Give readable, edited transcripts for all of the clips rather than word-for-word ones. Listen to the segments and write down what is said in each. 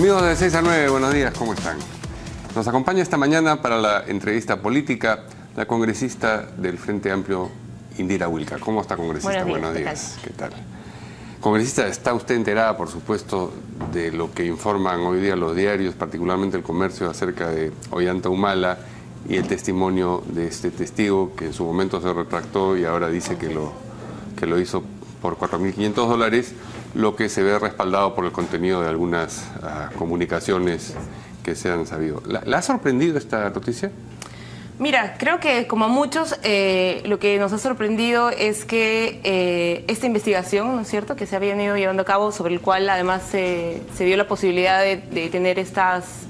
Amigos de 6 a 9, buenos días, ¿cómo están? Nos acompaña esta mañana para la entrevista política la congresista del Frente Amplio, Indira Wilca. ¿Cómo está, congresista? Buenos días. ¿Qué tal? Congresista, ¿está usted enterada, por supuesto, de lo que informan hoy día los diarios, particularmente El Comercio, acerca de Ollanta Humala y el testimonio de este testigo que en su momento se retractó y ahora dice que lo hizo por $4.500, lo que se ve respaldado por el contenido de algunas comunicaciones que se han sabido? ¿La ha sorprendido esta noticia? Mira, creo que como a muchos lo que nos ha sorprendido es que esta investigación, ¿no es cierto?, que se había venido llevando a cabo, sobre el cual además se dio la posibilidad de tener estas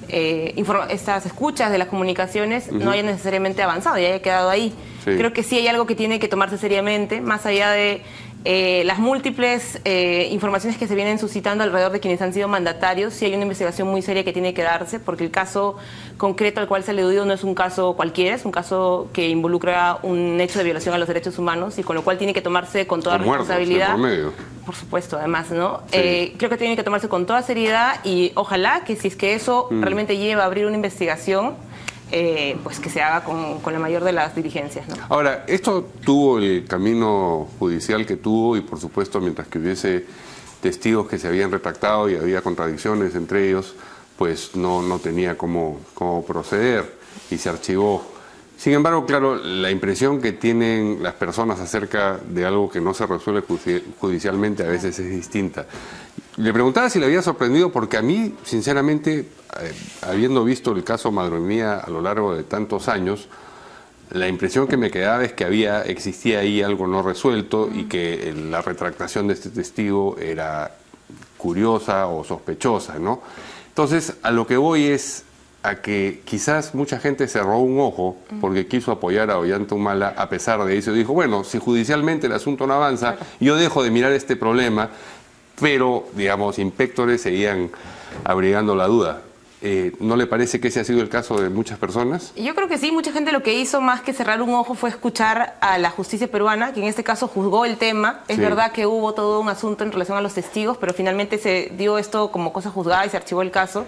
escuchas de las comunicaciones, no haya necesariamente avanzado y haya quedado ahí. Sí. Creo que sí hay algo que tiene que tomarse seriamente, más allá de las múltiples informaciones que se vienen suscitando alrededor de quienes han sido mandatarios. Sí hay una investigación muy seria que tiene que darse, porque el caso concreto al cual se ha aludido no es un caso cualquiera, es un caso que involucra un hecho de violación a los derechos humanos y con lo cual tiene que tomarse con toda responsabilidad. Por medio. Por supuesto, además, ¿no? Sí. Creo que tiene que tomarse con toda seriedad y ojalá que si es que eso realmente lleva a abrir una investigación, pues que se haga con la mayor de las diligencias, ¿no? Ahora, esto tuvo el camino judicial que tuvo y por supuesto mientras que hubiese testigos que se habían retractado y había contradicciones entre ellos, pues no tenía cómo proceder y se archivó. Sin embargo, claro, la impresión que tienen las personas acerca de algo que no se resuelve judicialmente a veces es distinta. Le preguntaba si le había sorprendido porque a mí, sinceramente, habiendo visto el caso Madronía a lo largo de tantos años, la impresión que me quedaba es que existía ahí algo no resuelto y que la retractación de este testigo era curiosa o sospechosa, ¿no? Entonces, a lo que voy es a que quizás mucha gente cerró un ojo porque quiso apoyar a Ollanta Humala a pesar de eso. Dijo, bueno, si judicialmente el asunto no avanza, yo dejo de mirar este problema, pero, digamos, inspectores seguían abrigando la duda. ¿No le parece que ese ha sido el caso de muchas personas? Yo creo que sí, mucha gente lo que hizo más que cerrar un ojo fue escuchar a la justicia peruana, que en este caso juzgó el tema. Es verdad que hubo todo un asunto en relación a los testigos, pero finalmente se dio esto como cosa juzgada y se archivó el caso.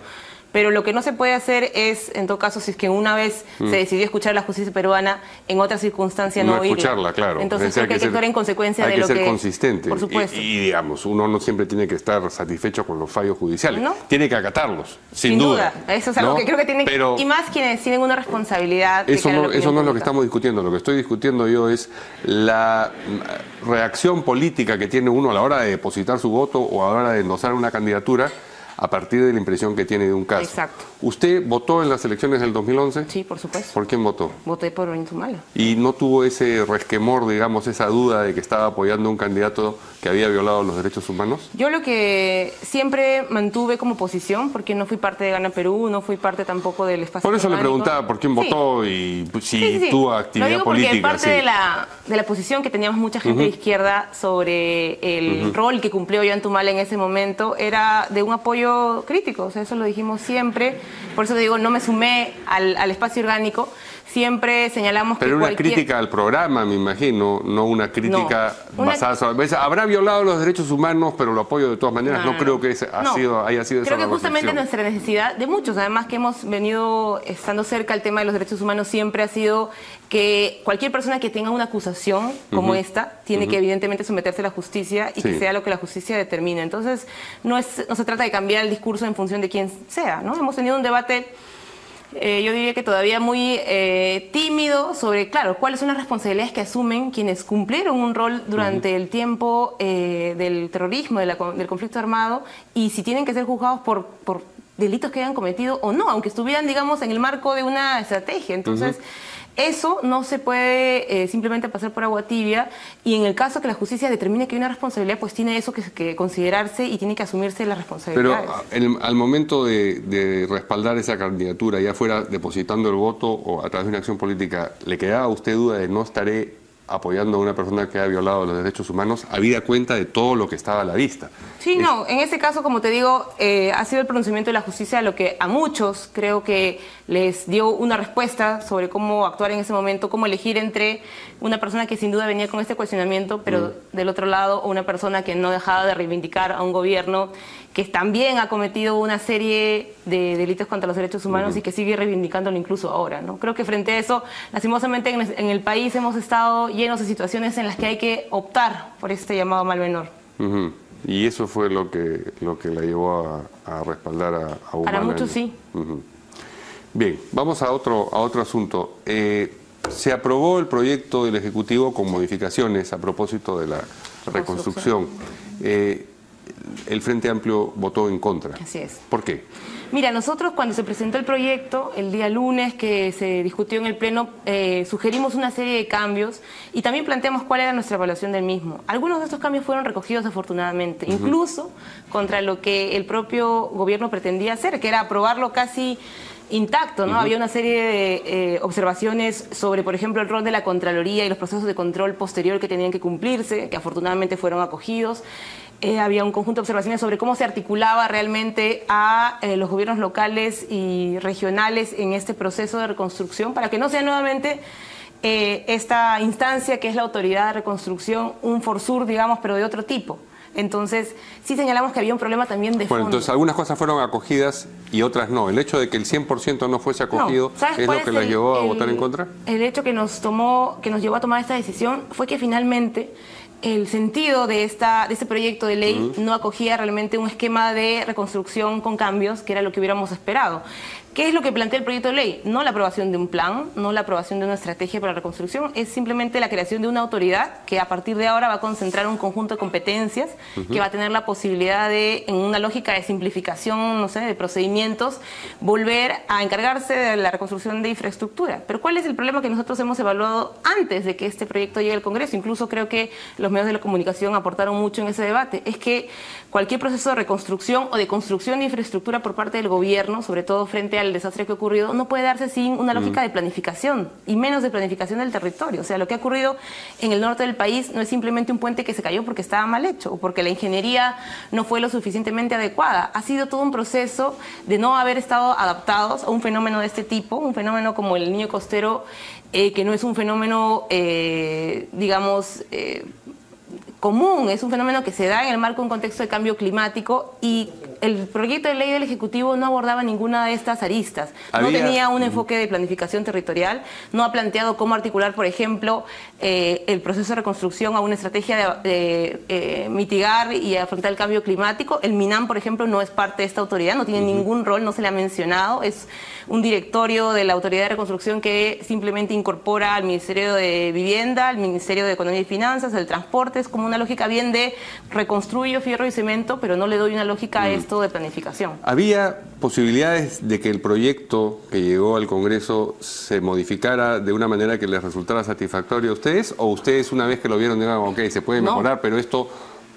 Pero lo que no se puede hacer es, en todo caso, si es que una vez se decidió escuchar a la justicia peruana, en otra circunstancia no oírla. Escucharla, claro. Entonces creo que hay que actuar en consecuencia de lo que... Hay que ser consistente. Por supuesto. Y, digamos, uno no siempre tiene que estar satisfecho con los fallos judiciales. ¿No? Tiene que acatarlos, sin duda. Eso es algo que creo que tienen... Pero y más quienes tienen una responsabilidad. Eso no es lo que estamos discutiendo. Lo que estoy discutiendo yo es la reacción política que tiene uno a la hora de depositar su voto o a la hora de endosar una candidatura a partir de la impresión que tiene de un caso. Exacto. ¿Usted votó en las elecciones del 2011? Sí, por supuesto. ¿Por quién votó? Voté por Ollanta Humala. ¿Y no tuvo ese resquemor, digamos, esa duda de que estaba apoyando a un candidato que había violado los derechos humanos? Yo lo que siempre mantuve como posición, porque no fui parte de Gana Perú, no fui parte tampoco del espacio Por eso orgánico. Le preguntaba por quién votó y si tuvo actividad lo digo política. Porque parte de la posición que teníamos mucha gente de izquierda sobre el rol que cumplió Ollanta Humala en ese momento era de un apoyo crítico. O sea, eso lo dijimos siempre. Por eso te digo, no me sumé al espacio orgánico. Siempre señalamos pero que una crítica al programa, me imagino, no una crítica basada sobre... Habrá violado los derechos humanos, pero lo apoyo de todas maneras. No creo que haya sido esa Creo que justamente reflexión. nuestra necesidad, de muchos, además que hemos venido estando cerca al tema de los derechos humanos, siempre ha sido que cualquier persona que tenga una acusación como esta, tiene que evidentemente someterse a la justicia y que sea lo que la justicia determine. Entonces, no se trata de cambiar el discurso en función de quién sea, ¿no? Hemos tenido un debate... yo diría que todavía muy tímido sobre, claro, cuáles son las responsabilidades que asumen quienes cumplieron un rol durante el tiempo del terrorismo, del conflicto armado, y si tienen que ser juzgados por delitos que hayan cometido o no, aunque estuvieran, digamos, en el marco de una estrategia. Entonces, eso no se puede simplemente pasar por agua tibia, y en el caso que la justicia determine que hay una responsabilidad, pues tiene eso que considerarse y tiene que asumirse la responsabilidad. Pero al momento de respaldar esa candidatura, ya fuera depositando el voto o a través de una acción política, ¿le quedaba a usted duda de no estaré apoyando a una persona que ha violado los derechos humanos, habida cuenta de todo lo que estaba a la vista? Sí, no, en este caso, como te digo, ha sido el pronunciamiento de la justicia lo que a muchos creo que les dio una respuesta sobre cómo actuar en ese momento, cómo elegir entre una persona que sin duda venía con este cuestionamiento, pero del otro lado una persona que no dejaba de reivindicar a un gobierno que también ha cometido una serie de delitos contra los derechos humanos y que sigue reivindicándolo incluso ahora, ¿no? Creo que frente a eso, lastimosamente en el país hemos estado llenos de situaciones en las que hay que optar por este llamado mal menor. Y eso fue lo que la llevó a respaldar a Humala. Para muchos sí. Bien, vamos a otro asunto. Se aprobó el proyecto del Ejecutivo con modificaciones a propósito de la reconstrucción. El Frente Amplio votó en contra. Así es. ¿Por qué? Mira, nosotros cuando se presentó el proyecto, el día lunes que se discutió en el Pleno, sugerimos una serie de cambios y también planteamos cuál era nuestra evaluación del mismo. Algunos de estos cambios fueron recogidos afortunadamente, incluso contra lo que el propio gobierno pretendía hacer, que era aprobarlo casi intacto, ¿no? Había una serie de observaciones sobre, por ejemplo, el rol de la Contraloría y los procesos de control posterior que tenían que cumplirse, que afortunadamente fueron acogidos. Había un conjunto de observaciones sobre cómo se articulaba realmente a los gobiernos locales y regionales en este proceso de reconstrucción, para que no sea nuevamente esta instancia que es la autoridad de reconstrucción, un Forsur, digamos, pero de otro tipo. Entonces, sí señalamos que había un problema también de fondo. Bueno, entonces algunas cosas fueron acogidas y otras no. ¿El hecho de que el 100% no fuese acogido es lo que las llevó a votar en contra? El hecho que nos llevó a tomar esta decisión fue que finalmente el sentido de este proyecto de ley no acogía realmente un esquema de reconstrucción con cambios, que era lo que hubiéramos esperado. ¿Qué es lo que plantea el proyecto de ley? No la aprobación de un plan, no la aprobación de una estrategia para la reconstrucción, es simplemente la creación de una autoridad que a partir de ahora va a concentrar un conjunto de competencias, que va a tener la posibilidad de, en una lógica de simplificación, no sé, de procedimientos, volver a encargarse de la reconstrucción de infraestructura. Pero ¿cuál es el problema que nosotros hemos evaluado antes de que este proyecto llegue al Congreso? Incluso creo que los medios de la comunicación aportaron mucho en ese debate. Es que cualquier proceso de reconstrucción o de construcción de infraestructura por parte del gobierno, sobre todo frente al desastre que ha ocurrido, no puede darse sin una lógica de planificación y menos de planificación del territorio. O sea, lo que ha ocurrido en el norte del país no es simplemente un puente que se cayó porque estaba mal hecho o porque la ingeniería no fue lo suficientemente adecuada. Ha sido todo un proceso de no haber estado adaptados a un fenómeno de este tipo, un fenómeno como el Niño Costero, que no es un fenómeno, digamos, común, es un fenómeno que se da en el marco de un contexto de cambio climático y el proyecto de ley del Ejecutivo no abordaba ninguna de estas aristas. No tenía un enfoque de planificación territorial, no ha planteado cómo articular, por ejemplo, el proceso de reconstrucción a una estrategia de mitigar y afrontar el cambio climático. El MINAM, por ejemplo, no es parte de esta autoridad, no tiene ningún rol, no se le ha mencionado. Es un directorio de la Autoridad de Reconstrucción que simplemente incorpora al Ministerio de Vivienda, al Ministerio de Economía y Finanzas, al Transporte. Es como una lógica bien de reconstruyo fierro y cemento, pero no le doy una lógica a esto de planificación. ¿Había posibilidades de que el proyecto que llegó al Congreso se modificara de una manera que les resultara satisfactorio a ustedes? ¿O ustedes, una vez que lo vieron, digan, ok, se puede mejorar, pero esto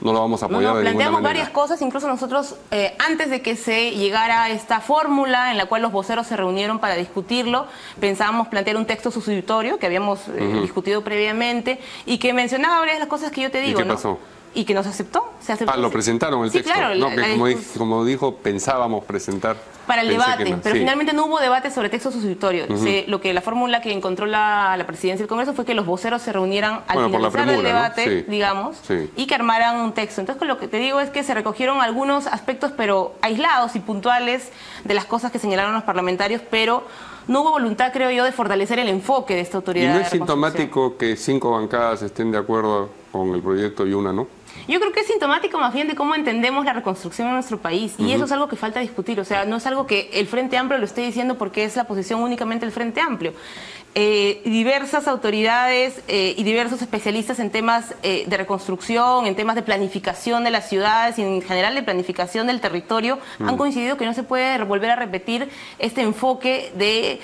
no lo vamos a apoyar de ninguna manera? Planteamos varias cosas, incluso nosotros, antes de que se llegara a esta fórmula en la cual los voceros se reunieron para discutirlo, pensábamos plantear un texto sustitutorio que habíamos discutido previamente y que mencionaba varias de las cosas que yo te digo. ¿Y qué pasó? Y que nos aceptó. Lo presentaron el texto. Claro, no, que como dijo, pensábamos presentar. Para el debate, pero finalmente no hubo debate sobre texto sustitutorio. Lo que la fórmula que encontró la presidencia del Congreso fue que los voceros se reunieran al finalizar el debate, digamos, y que armaran un texto. Entonces, lo que te digo es que se recogieron algunos aspectos, pero aislados y puntuales de las cosas que señalaron los parlamentarios, pero no hubo voluntad, creo yo, de fortalecer el enfoque de esta autoridad. ¿Y no es sintomático que 5 bancadas estén de acuerdo con el proyecto y una no? Yo creo que es sintomático más bien de cómo entendemos la reconstrucción en nuestro país y eso es algo que falta discutir, o sea, no es algo que el Frente Amplio lo esté diciendo porque es la posición únicamente del Frente Amplio. Diversas autoridades y diversos especialistas en temas de reconstrucción, en temas de planificación de las ciudades y en general de planificación del territorio han coincidido que no se puede volver a repetir este enfoque de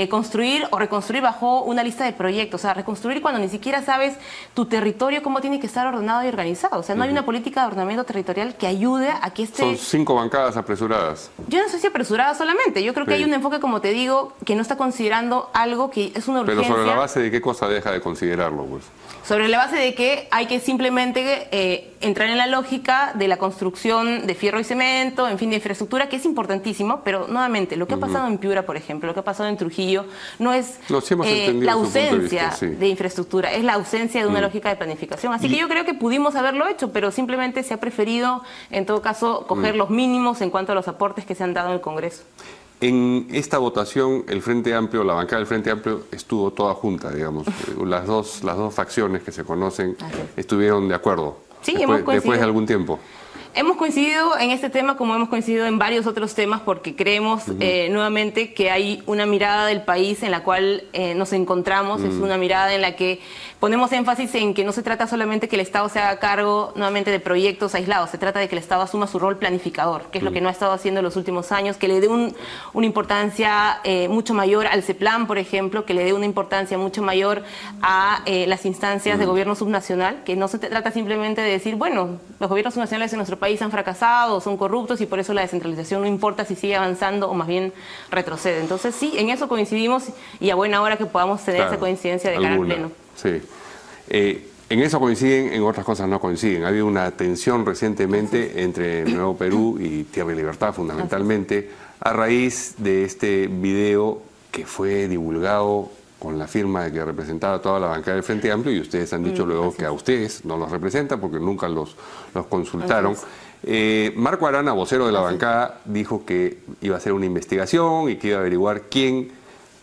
construir o reconstruir bajo una lista de proyectos, o sea, reconstruir cuando ni siquiera sabes tu territorio cómo tiene que estar ordenado y organizado, o sea, no hay una política de ordenamiento territorial que ayude a que Son 5 bancadas apresuradas. Yo no sé si apresuradas solamente, yo creo que hay un enfoque, como te digo, que no está considerando algo que es una urgencia. Pero ¿sobre la base de qué cosa deja de considerarlo, pues? Sobre la base de que hay que simplemente entrar en la lógica de la construcción de fierro y cemento, en fin, de infraestructura, que es importantísimo, pero nuevamente, lo que ha pasado en Piura, por ejemplo, lo que ha pasado en Trujillo, no es la ausencia de infraestructura, es la ausencia de una lógica de planificación. Así que yo creo que pudimos haberlo hecho, pero simplemente se ha preferido, en todo caso, coger los mínimos en cuanto a los aportes que se han dado en el Congreso. En esta votación, el Frente Amplio, la bancada del Frente Amplio estuvo toda junta, digamos. Las dos facciones que se conocen estuvieron de acuerdo. Sí, después de algún tiempo. Hemos coincidido en este tema como hemos coincidido en varios otros temas porque creemos nuevamente que hay una mirada del país en la cual nos encontramos, es una mirada en la que ponemos énfasis en que no se trata solamente que el Estado se haga cargo nuevamente de proyectos aislados, se trata de que el Estado asuma su rol planificador, que es lo que no ha estado haciendo en los últimos años, que le dé una importancia mucho mayor al CEPLAN, por ejemplo, que le dé una importancia mucho mayor a las instancias de gobierno subnacional, que no se trata simplemente de decir, bueno, los gobiernos subnacionales en nuestro país han fracasado, son corruptos y por eso la descentralización no importa si sigue avanzando o más bien retrocede. Entonces sí, en eso coincidimos y a buena hora que podamos tener esa coincidencia de cara al Pleno. Sí. En eso coinciden, en otras cosas no coinciden. Ha habido una tensión recientemente entre Nuevo Perú y Tierra y Libertad, fundamentalmente, a raíz de este video que fue divulgado con la firma de que representaba toda la bancada del Frente Amplio, y ustedes han dicho luego que a ustedes no los representa porque nunca los consultaron. Marco Arana, vocero de la bancada, dijo que iba a hacer una investigación y que iba a averiguar quién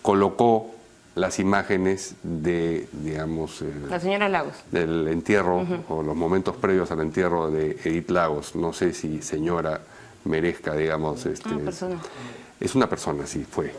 colocó las imágenes de, digamos... la señora Lagos. Del entierro, o los momentos previos al entierro de Edith Lagos. No sé si señora merezca, digamos... persona. Es una persona, sí, fue.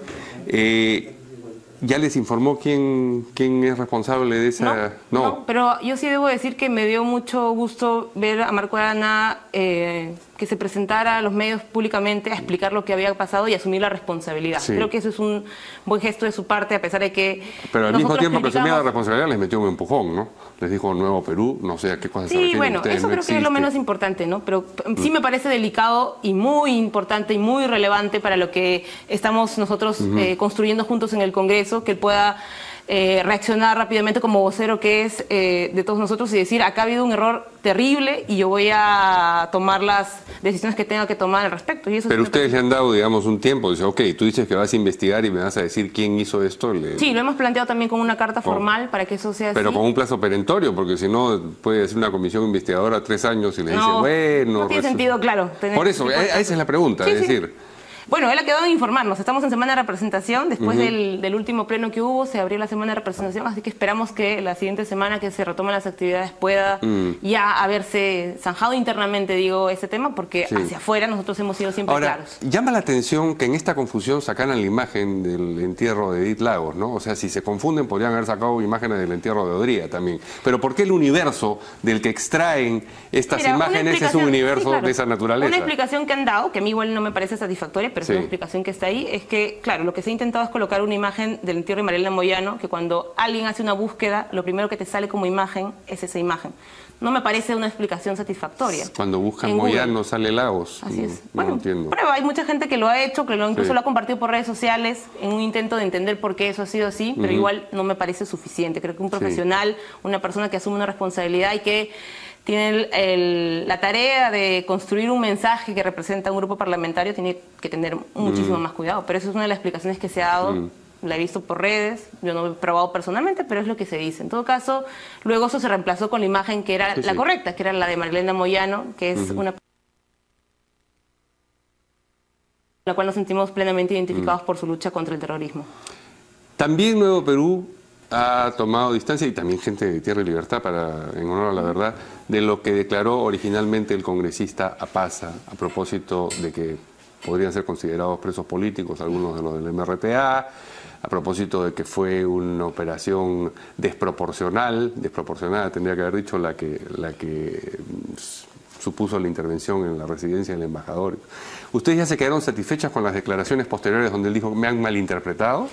¿Ya les informó quién es responsable de esa...? No, pero yo sí debo decir que me dio mucho gusto ver a Marco Arana que se presentara a los medios públicamente a explicar lo que había pasado y asumir la responsabilidad. Sí. Creo que eso es un buen gesto de su parte, a pesar de que... Pero al mismo tiempo que asumía la responsabilidad les metió un empujón, ¿no? Les dijo Nuevo Perú, no sé a qué cosas se refieren. Sí, bueno, eso creo que es lo menos importante, ¿no? Pero sí me parece delicado y muy importante y muy relevante para lo que estamos nosotros construyendo juntos en el Congreso, que él pueda reaccionar rápidamente como vocero que es de todos nosotros y decir, acá ha habido un error terrible y yo voy a tomar las decisiones que tenga que tomar al respecto. Y eso pero ustedes le han dado, digamos, un tiempo. Dice, ok, tú dices que vas a investigar y me vas a decir quién hizo esto. Sí, lo hemos planteado también con una carta formal para que eso sea así. Pero con un plazo perentorio, porque si no puede ser una comisión investigadora 3 años y le dice, bueno... No tiene sentido, claro. Por eso, esa es la pregunta, es decir... Bueno, él ha quedado en informarnos. Estamos en semana de representación. Después del último pleno que hubo, se abrió la semana de representación. Así que esperamos que la siguiente semana que se retomen las actividades pueda ya haberse zanjado internamente, digo, ese tema, porque hacia afuera nosotros hemos sido siempre claros. Llama la atención que en esta confusión sacaran la imagen del entierro de Edith Lagos, ¿no? O sea, si se confunden, podrían haber sacado imágenes del entierro de Odría también. Pero ¿por qué el universo del que extraen estas imágenes es un universo de esa naturaleza? Una explicación que han dado, que a mí igual no me parece satisfactoria, pero es una explicación que está ahí, es que, claro, lo que se ha intentado es colocar una imagen del entierro de Marielena Moyano, que cuando alguien hace una búsqueda, lo primero que te sale como imagen es esa imagen. No me parece una explicación satisfactoria. Cuando buscan Moyano sale Lagos. Así es. Bueno, no entiendo. Prueba, hay mucha gente que lo ha hecho, que incluso lo ha compartido por redes sociales en un intento de entender por qué eso ha sido así, pero igual no me parece suficiente. Creo que un profesional, una persona que asume una responsabilidad y que tiene la tarea de construir un mensaje que representa a un grupo parlamentario, tiene que tener muchísimo más cuidado. Pero eso es una de las explicaciones que se ha dado. La he visto por redes, yo no lo he probado personalmente, pero es lo que se dice. En todo caso, luego eso se reemplazó con la imagen que era la correcta, que era la de Marielena Moyano, que es una la cual nos sentimos plenamente identificados por su lucha contra el terrorismo. También Nuevo Perú ha tomado distancia, y también gente de Tierra y Libertad, en honor a la verdad, de lo que declaró originalmente el congresista Apaza a propósito de que podrían ser considerados presos políticos algunos de los del MRTA, a propósito de que fue una operación desproporcionada tendría que haber dicho la que supuso la intervención en la residencia del embajador. ¿Ustedes ya se quedaron satisfechas con las declaraciones posteriores donde él dijo, me han malinterpretado?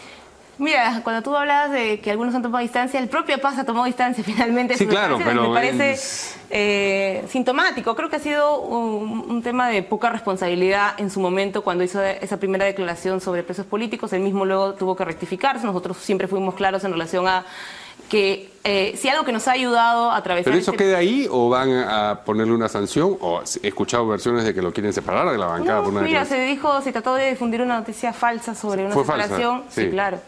Mira, cuando tú hablabas de que algunos han tomado distancia, el propio Paz ha tomado distancia finalmente. Sí, claro, pero me parece sintomático. Creo que ha sido un tema de poca responsabilidad en su momento cuando hizo esa primera declaración sobre presos políticos. Él mismo luego tuvo que rectificarse. Nosotros siempre fuimos claros en relación a que si algo que nos ha ayudado a atravesar... ¿Pero eso queda ahí o van a ponerle una sanción? ¿O he escuchado versiones de que lo quieren separar de la bancada? No, por una mira, se trató de difundir una noticia falsa sobre una separación. Sí, claro.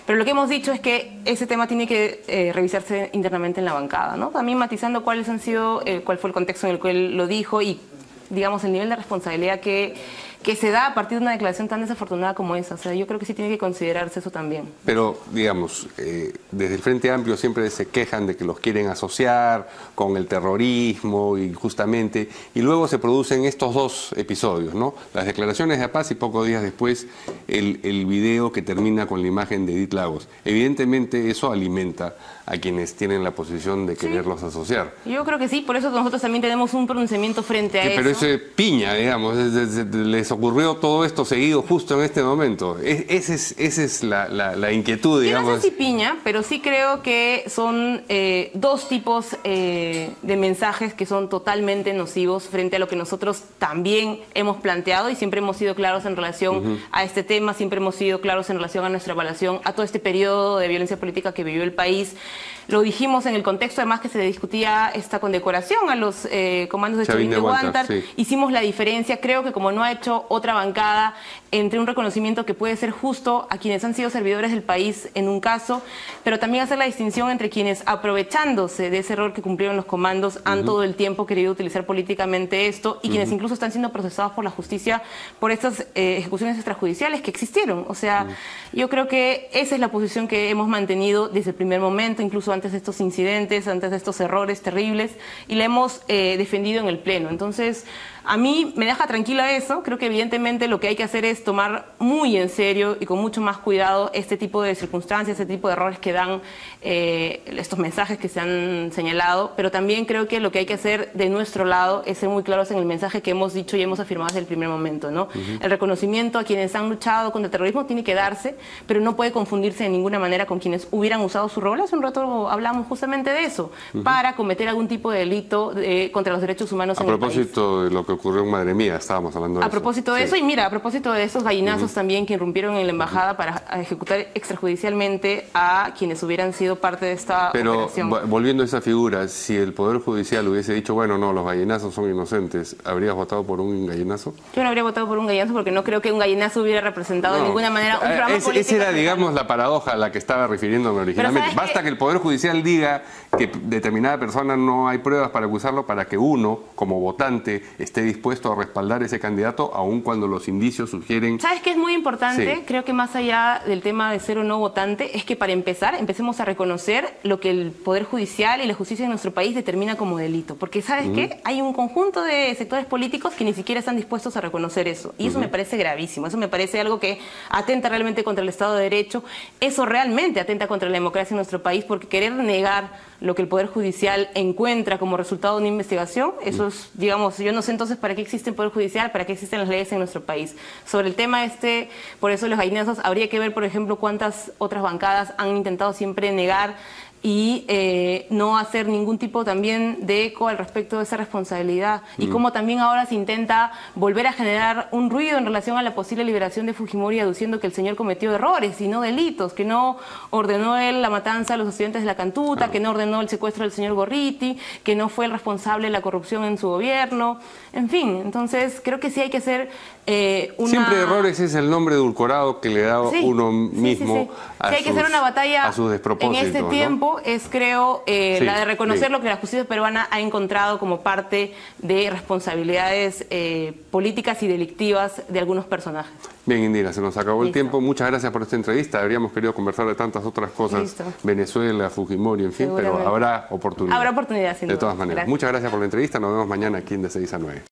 Pero lo que hemos dicho es que ese tema tiene que revisarse internamente en la bancada, ¿no? También matizando cuál fue el contexto en el que él lo dijo y, digamos, el nivel de responsabilidad que se da a partir de una declaración tan desafortunada como esa. O sea, yo creo que sí tiene que considerarse eso también. Pero, digamos, desde el Frente Amplio siempre se quejan de que los quieren asociar con el terrorismo injustamente, y luego se producen estos dos episodios, ¿no? Las declaraciones de Paz y pocos días después el video que termina con la imagen de Edith Lagos. Evidentemente eso alimenta a quienes tienen la posición de quererlos asociar. Yo creo que sí, por eso nosotros también tenemos un pronunciamiento frente a eso. Pero ese piña, digamos, les ocurrió todo esto seguido justo en este momento. Esa es la inquietud, digamos. Yo no sé si piña, pero sí creo que son dos tipos de mensajes que son totalmente nocivos frente a lo que nosotros también hemos planteado y siempre hemos sido claros en relación a este tema, siempre hemos sido claros en relación a nuestra evaluación, a todo este periodo de violencia política que vivió el país. Lo dijimos en el contexto, además, que se discutía esta condecoración a los comandos de Chavín de Huántar. Sí. Hicimos la diferencia, creo que como no ha hecho otra bancada, entre un reconocimiento que puede ser justo a quienes han sido servidores del país en un caso, pero también hacer la distinción entre quienes, aprovechándose de ese error que cumplieron los comandos, han todo el tiempo querido utilizar políticamente esto, y quienes incluso están siendo procesados por la justicia por estas ejecuciones extrajudiciales que existieron. O sea, yo creo que esa es la posición que hemos mantenido desde el primer momento, incluso antes de estos incidentes, antes de estos errores terribles, y la hemos defendido en el Pleno. Entonces, a mí me deja tranquila eso. Creo que evidentemente lo que hay que hacer es tomar muy en serio y con mucho más cuidado este tipo de circunstancias, este tipo de errores que dan estos mensajes que se han señalado, pero también creo que lo que hay que hacer de nuestro lado es ser muy claros en el mensaje que hemos dicho y hemos afirmado desde el primer momento, ¿no? El reconocimiento a quienes han luchado contra el terrorismo tiene que darse, pero no puede confundirse de ninguna manera con quienes hubieran usado su rol. Hace un rato hablamos justamente de eso, para cometer algún tipo de delito contra los derechos humanos en el país. A propósito de lo que ocurrió en Madre Mía, estábamos hablando de eso. A propósito de eso, y mira, a propósito de esos gallinazos también que irrumpieron en la embajada para ejecutar extrajudicialmente a quienes hubieran sido parte de esta operación. Pero volviendo a esa figura, si el Poder Judicial hubiese dicho, bueno, no, los gallinazos son inocentes, ¿habrías votado por un gallinazo? Yo no habría votado por un gallinazo porque no creo que un gallinazo hubiera representado de ninguna manera un programa político. Esa era, digamos, la paradoja a la que estaba refiriéndome originalmente. Basta que el Poder Judicial diga que determinada persona no hay pruebas para acusarlo para que uno, como votante, esté dispuesto a respaldar ese candidato, aun cuando los indicios sugieren... ¿Sabes qué es muy importante? Sí. Creo que más allá del tema de ser o no votante, es que para empezar, empecemos a reconocer lo que el Poder Judicial y la justicia en nuestro país determina como delito. Porque, ¿sabes qué? Hay un conjunto de sectores políticos que ni siquiera están dispuestos a reconocer eso. Y eso me parece gravísimo. Eso me parece algo que atenta realmente contra el Estado de Derecho. Eso realmente atenta contra la democracia en nuestro país, porque querer negar lo que el Poder Judicial encuentra como resultado de una investigación, eso es, digamos, yo no sé entonces para qué existe el Poder Judicial, para qué existen las leyes en nuestro país. Sobre el tema por eso los gallinazos, habría que ver, por ejemplo, cuántas otras bancadas han intentado siempre negar y no hacer ningún tipo también de eco al respecto de esa responsabilidad. Y cómo también ahora se intenta volver a generar un ruido en relación a la posible liberación de Fujimori, aduciendo que el señor cometió errores y no delitos, que no ordenó él la matanza de los estudiantes de la Cantuta, que no ordenó el secuestro del señor Gorriti, que no fue el responsable de la corrupción en su gobierno. En fin, entonces creo que sí hay que hacer Siempre errores es el nombre edulcorado que le da uno mismo a hay que hacer una batalla a sus despropósitos, en este tiempo, es creo la de reconocer lo que la justicia peruana ha encontrado como parte de responsabilidades políticas y delictivas de algunos personajes. Bien, Indira, se nos acabó el tiempo. Muchas gracias por esta entrevista. Habríamos querido conversar de tantas otras cosas. Venezuela, Fujimori, en fin, pero habrá oportunidad. Habrá oportunidad, sin duda. De todas maneras. Muchas gracias por la entrevista. Nos vemos mañana aquí en De 6 a 9.